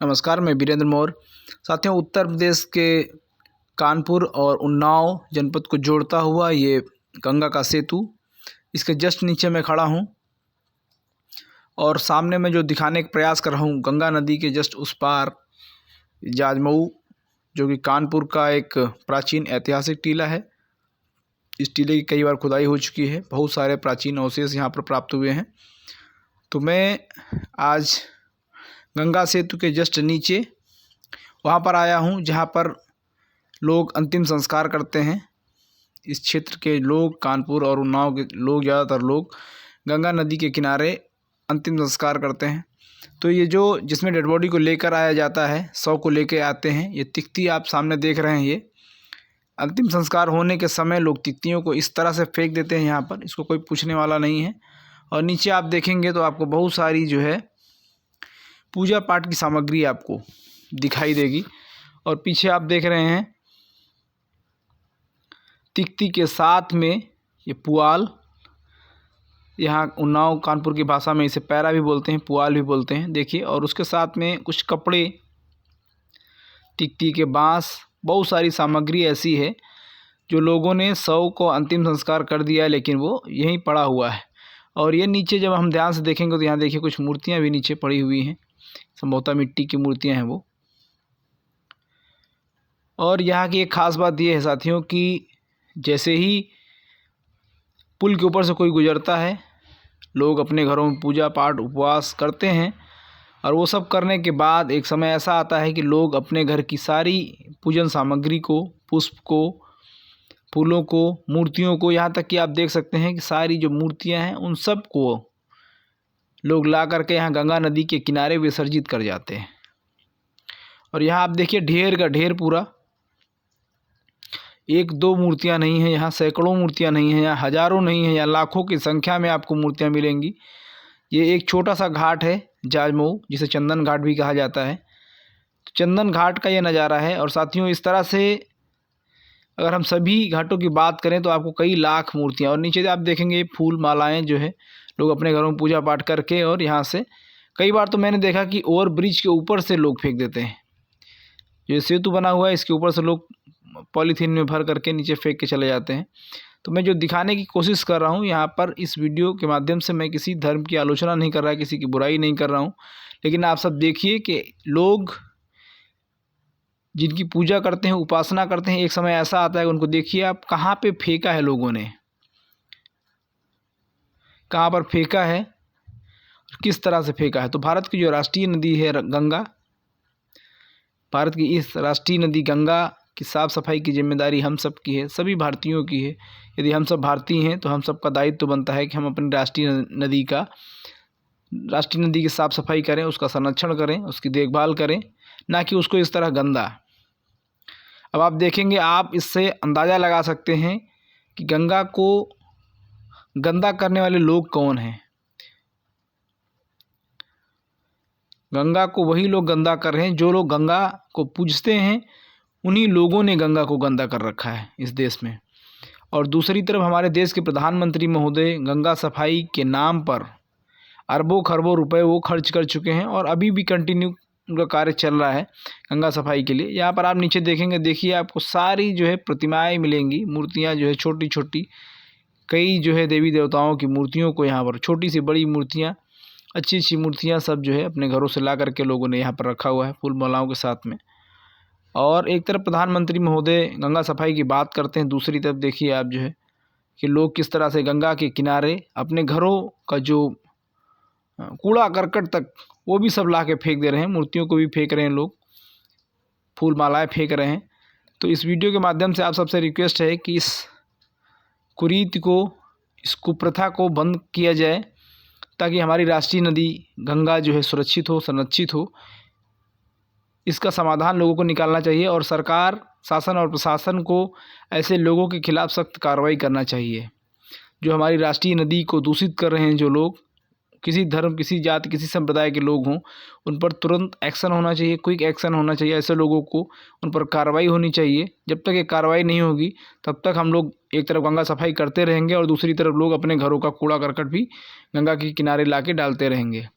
नमस्कार, मैं वीरेंद्र मौर्य। साथियों, उत्तर प्रदेश के कानपुर और उन्नाव जनपद को जोड़ता हुआ ये गंगा का सेतु, इसके जस्ट नीचे मैं खड़ा हूँ और सामने मैं जो दिखाने का प्रयास कर रहा हूँ, गंगा नदी के जस्ट उस पार जाजमऊ, जो कि कानपुर का एक प्राचीन ऐतिहासिक टीला है। इस टीले की कई बार खुदाई हो चुकी है, बहुत सारे प्राचीन अवशेष यहाँ पर प्राप्त हुए हैं। तो मैं आज गंगा सेतु के जस्ट नीचे वहाँ पर आया हूँ जहाँ पर लोग अंतिम संस्कार करते हैं। इस क्षेत्र के लोग, कानपुर और उन्नाव के लोग, ज़्यादातर लोग गंगा नदी के किनारे अंतिम संस्कार करते हैं। तो ये जो जिसमें डेड बॉडी को लेकर आया जाता है, शव को लेकर आते हैं, ये तिख्ती आप सामने देख रहे हैं। ये अंतिम संस्कार होने के समय लोग तिख्तियों को इस तरह से फेंक देते हैं यहाँ पर, इसको कोई पूछने वाला नहीं है। और नीचे आप देखेंगे तो आपको बहुत सारी जो है पूजा पाठ की सामग्री आपको दिखाई देगी। और पीछे आप देख रहे हैं तिख्ती के साथ में ये पुआल, यहाँ उन्नाव कानपुर की भाषा में इसे पैरा भी बोलते हैं, पुआल भी बोलते हैं। देखिए, और उसके साथ में कुछ कपड़े, तिख्ती के बांस, बहुत सारी सामग्री ऐसी है जो लोगों ने शव को अंतिम संस्कार कर दिया है, लेकिन वो यहीं पड़ा हुआ है। और ये नीचे जब हम ध्यान से देखेंगे तो यहाँ देखिए कुछ मूर्तियाँ भी नीचे पड़ी हुई हैं, संभवतः मिट्टी की मूर्तियाँ हैं वो। और यहाँ की एक ख़ास बात ये है साथियों कि जैसे ही पुल के ऊपर से कोई गुजरता है, लोग अपने घरों में पूजा पाठ, उपवास करते हैं। और वो सब करने के बाद एक समय ऐसा आता है कि लोग अपने घर की सारी पूजन सामग्री को, पुष्प को, फूलों को, मूर्तियों को, यहाँ तक कि आप देख सकते हैं कि सारी जो मूर्तियाँ हैं उन सब को लोग ला करके यहाँ गंगा नदी के किनारे विसर्जित कर जाते हैं। और यहाँ आप देखिए ढेर का ढेर, पूरा एक दो मूर्तियाँ नहीं हैं, यहाँ सैकड़ों मूर्तियाँ नहीं हैं, यहाँ हज़ारों नहीं हैं, यहाँ लाखों की संख्या में आपको मूर्तियाँ मिलेंगी। ये एक छोटा सा घाट है जाजमऊ, जिसे चंदन घाट भी कहा जाता है। तो चंदन घाट का ये नज़ारा है। और साथियों, इस तरह से अगर हम सभी घाटों की बात करें तो आपको कई लाख मूर्तियाँ, और नीचे आप देखेंगे फूल मालाएँ जो है लोग अपने घरों में पूजा पाठ करके, और यहाँ से कई बार तो मैंने देखा कि ओवर ब्रिज के ऊपर से लोग फेंक देते हैं। जो सेतु बना हुआ है इसके ऊपर से लोग पॉलीथीन में भर करके नीचे फेंक के चले जाते हैं। तो मैं जो दिखाने की कोशिश कर रहा हूँ यहाँ पर, इस वीडियो के माध्यम से मैं किसी धर्म की आलोचना नहीं कर रहा, किसी की बुराई नहीं कर रहा हूँ, लेकिन आप सब देखिए कि लोग जिनकी पूजा करते हैं, उपासना करते हैं, एक समय ऐसा आता है उनको देखिए आप कहाँ पे फेंका है, लोगों ने कहाँ पर फेंका है, किस तरह से फेंका है। तो भारत की जो राष्ट्रीय नदी है गंगा, भारत की इस राष्ट्रीय नदी गंगा की साफ़ सफाई की जिम्मेदारी हम सब की है, सभी भारतीयों की है। यदि हम सब भारतीय हैं तो हम सब का दायित्व तो बनता है कि हम अपनी राष्ट्रीय नदी की साफ़ सफाई करें, उसका संरक्षण करें, उसकी देखभाल करें, ना कि उसको इस तरह गंदा। अब आप देखेंगे, आप इससे अंदाज़ा लगा सकते हैं कि गंगा को गंदा करने वाले लोग कौन हैं। गंगा को वही लोग गंदा कर रहे हैं जो लोग गंगा को पूजते हैं, उन्हीं लोगों ने गंगा को गंदा कर रखा है इस देश में। और दूसरी तरफ हमारे देश के प्रधानमंत्री महोदय गंगा सफाई के नाम पर अरबों खरबों रुपए वो खर्च कर चुके हैं, और अभी भी कंटिन्यू उनका कार्य चल रहा है गंगा सफाई के लिए। यहाँ पर आप नीचे देखेंगे, देखिए आपको सारी जो है प्रतिमाएँ मिलेंगी, मूर्तियाँ जो है छोटी छोटी, कई जो है देवी देवताओं की मूर्तियों को यहाँ पर, छोटी सी बड़ी मूर्तियाँ, अच्छी अच्छी मूर्तियाँ सब जो है अपने घरों से ला करके लोगों ने यहाँ पर रखा हुआ है फूल मालाओं के साथ में। और एक तरफ प्रधानमंत्री महोदय गंगा सफाई की बात करते हैं, दूसरी तरफ देखिए आप जो है कि लोग किस तरह से गंगा के किनारे अपने घरों का जो कूड़ा करकट तक वो भी सब ला के फेंक दे रहे हैं, मूर्तियों को भी फेंक रहे हैं लोग, फूल मालाएँ फेंक रहे हैं। तो इस वीडियो के माध्यम से आप सबसे रिक्वेस्ट है कि इस कुरीति को, इस कुप्रथा को बंद किया जाए, ताकि हमारी राष्ट्रीय नदी गंगा जो है सुरक्षित हो, संरक्षित हो। इसका समाधान लोगों को निकालना चाहिए, और सरकार, शासन और प्रशासन को ऐसे लोगों के खिलाफ़ सख्त कार्रवाई करना चाहिए जो हमारी राष्ट्रीय नदी को दूषित कर रहे हैं। जो लोग किसी धर्म, किसी जाति, किसी संप्रदाय के लोग हों, उन पर तुरंत एक्शन होना चाहिए, क्विक एक्शन होना चाहिए। ऐसे लोगों को उन पर कार्रवाई होनी चाहिए। जब तक ये कार्रवाई नहीं होगी तब तक हम लोग एक तरफ गंगा सफाई करते रहेंगे और दूसरी तरफ लोग अपने घरों का कूड़ा करकट भी गंगा के किनारे ला के डालते रहेंगे।